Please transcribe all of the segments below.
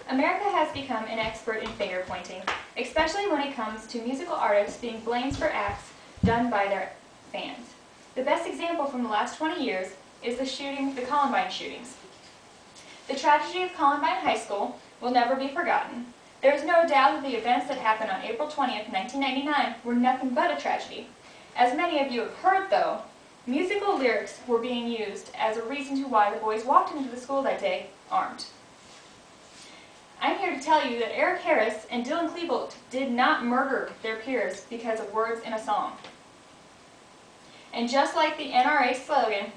America has become an expert in finger pointing, especially when it comes to musical artists being blamed for acts done by their fans. The best example from the last 20 years is the Columbine shootings. The tragedy of Columbine High School will never be forgotten. There is no doubt that the events that happened on April 20th, 1999 were nothing but a tragedy. As many of you have heard, though, musical lyrics were being used as a reason to why the boys walked into the school that day armed. I'm here to tell you that Eric Harris and Dylan Klebold did not murder their peers because of words in a song. And just like the NRA slogan,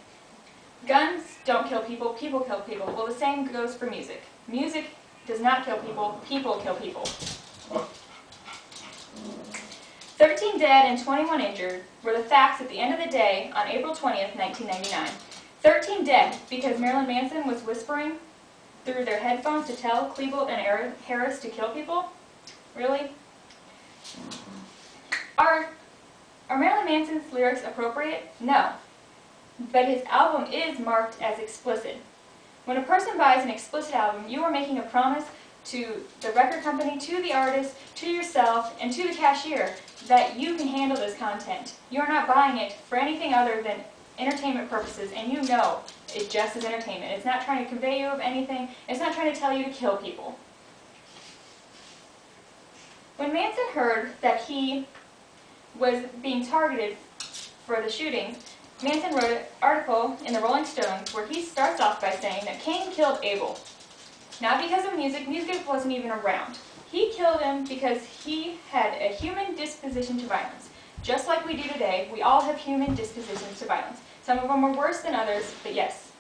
guns don't kill people, people kill people. Well, the same goes for music. Music does not kill people, people kill people. 13 dead and 21 injured were the facts at the end of the day on April 20th, 1999. 13 dead because Marilyn Manson was whispering through their headphones to tell Klebold and Eric Harris to kill people? Really? Are Marilyn Manson's lyrics appropriate? No. But his album is marked as explicit. When a person buys an explicit album, you are making a promise to the record company, to the artist, to yourself, and to the cashier that you can handle this content. You are not buying it for anything other than entertainment purposes, and you know it just is entertainment. It's not trying to convey you of anything. It's not trying to tell you to kill people. When Manson heard that he was being targeted for the shootings, Manson wrote an article in the Rolling Stones where he starts off by saying that Cain killed Abel. Not because of music. Music wasn't even around. He killed him because he had a human disposition to violence. Just like we do today, we all have human dispositions to violence. Some of them are worse than others, but yes.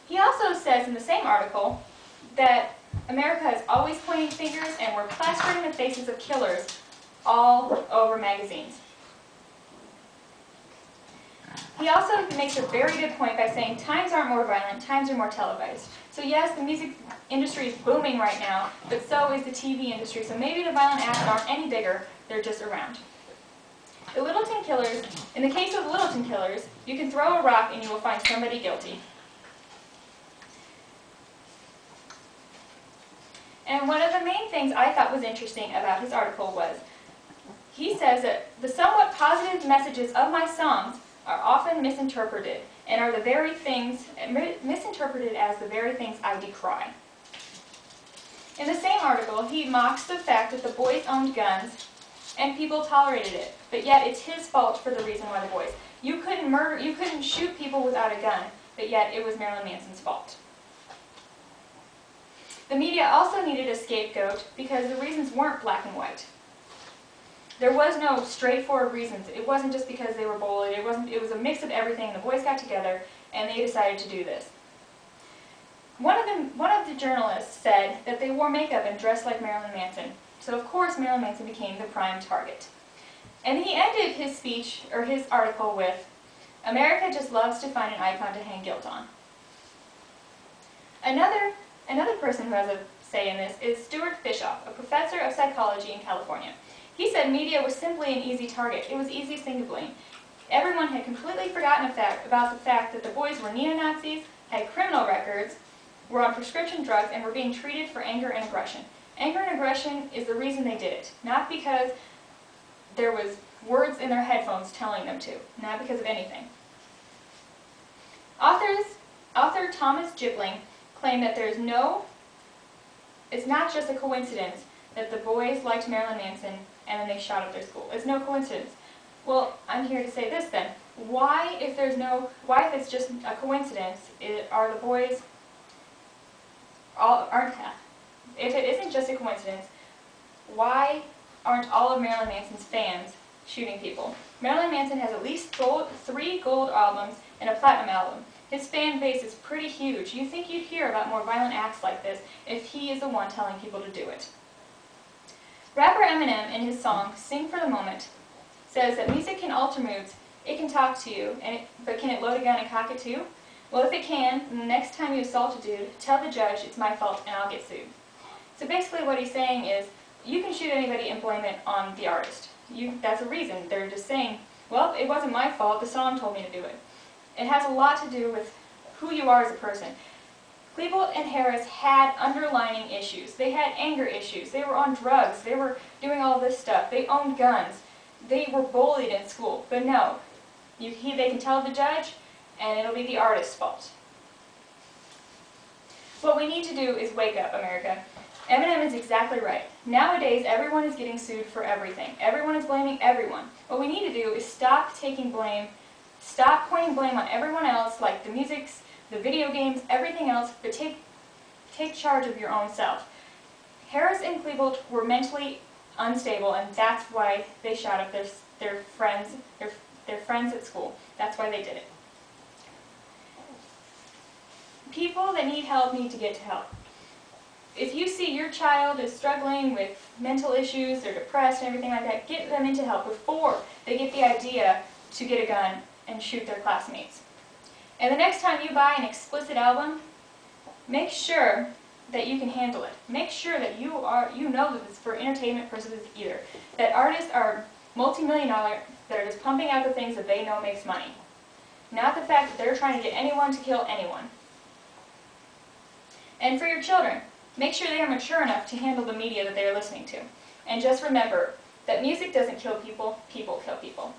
He also says in the same article that America is always pointing fingers and we're plastering the faces of killers all over magazines. He also makes a very good point by saying times aren't more violent, times are more televised. So yes, the music industry is booming right now, but so is the TV industry. So maybe the violent acts aren't any bigger, they're just around. The Littleton Killers, in the case of the Littleton Killers, you can throw a rock and you will find somebody guilty. And one of the main things I thought was interesting about his article was, he says that the somewhat positive messages of my songs are often misinterpreted and are the very things, misinterpreted as the very things I decry. In the same article, he mocks the fact that the boys owned guns and people tolerated it, but yet it's his fault for the reason why the boys. You couldn't shoot people without a gun, but yet it was Marilyn Manson's fault. The media also needed a scapegoat because the reasons weren't black and white. There was no straightforward reasons. It wasn't just because they were bullied. It was a mix of everything. The boys got together and they decided to do this. One of the journalists said that they wore makeup and dressed like Marilyn Manson. So of course Marilyn Manson became the prime target. And he ended his speech, or his article, with, "America just loves to find an icon to hang guilt on." Another person who has a say in this is Stuart Fishoff, a professor of psychology in California. He said media was simply an easy target. It was the easiest thing to blame. Everyone had completely forgotten about the fact that the boys were neo-Nazis, had criminal records, were on prescription drugs, and were being treated for anger and aggression. Anger and aggression is the reason they did it, not because there was words in their headphones telling them to, not because of anything. Author Thomas Jibling claimed that it's not just a coincidence that the boys liked Marilyn Manson and then they shot up their school. It's no coincidence. Well, I'm here to say this then. Why, if it's just a coincidence, are the boys if it isn't just a coincidence, why aren't all of Marilyn Manson's fans shooting people? Marilyn Manson has at least 3 gold albums and a platinum album. His fan base is pretty huge. You think you'd hear about more violent acts like this if he is the one telling people to do it. Rapper Eminem, in his song Sing for the Moment, says that music can alter moods. It can talk to you, but can it load a gun and cock it too? Well, if it can, then the next time you assault a dude, tell the judge it's my fault and I'll get sued. So basically what he's saying is, you can shoot anybody and blame it on the artist. That's a reason. They're just saying, well, it wasn't my fault, the song told me to do it. It has a lot to do with who you are as a person. Klebold and Harris had underlying issues. They had anger issues. They were on drugs. They were doing all this stuff. They owned guns. They were bullied in school. But no, they can tell the judge, and it'll be the artist's fault. What we need to do is wake up, America. Eminem is exactly right. Nowadays, everyone is getting sued for everything. Everyone is blaming everyone. What we need to do is stop taking blame, stop pointing blame on everyone else, like the music, the video games, everything else, but take charge of your own self. Harris and Klebold were mentally unstable, and that's why they shot up their friends at school. That's why they did it. People that need help need to get to help. If you see your child is struggling with mental issues, they're depressed and everything like that, get them into help before they get the idea to get a gun and shoot their classmates. And the next time you buy an explicit album, make sure that you can handle it. Make sure that you know that it's for entertainment purposes either. That artists are multi-million-dollar, that are just pumping out the things that they know makes money. Not the fact that they're trying to get anyone to kill anyone. And for your children, make sure they are mature enough to handle the media that they are listening to. And just remember that music doesn't kill people, people kill people.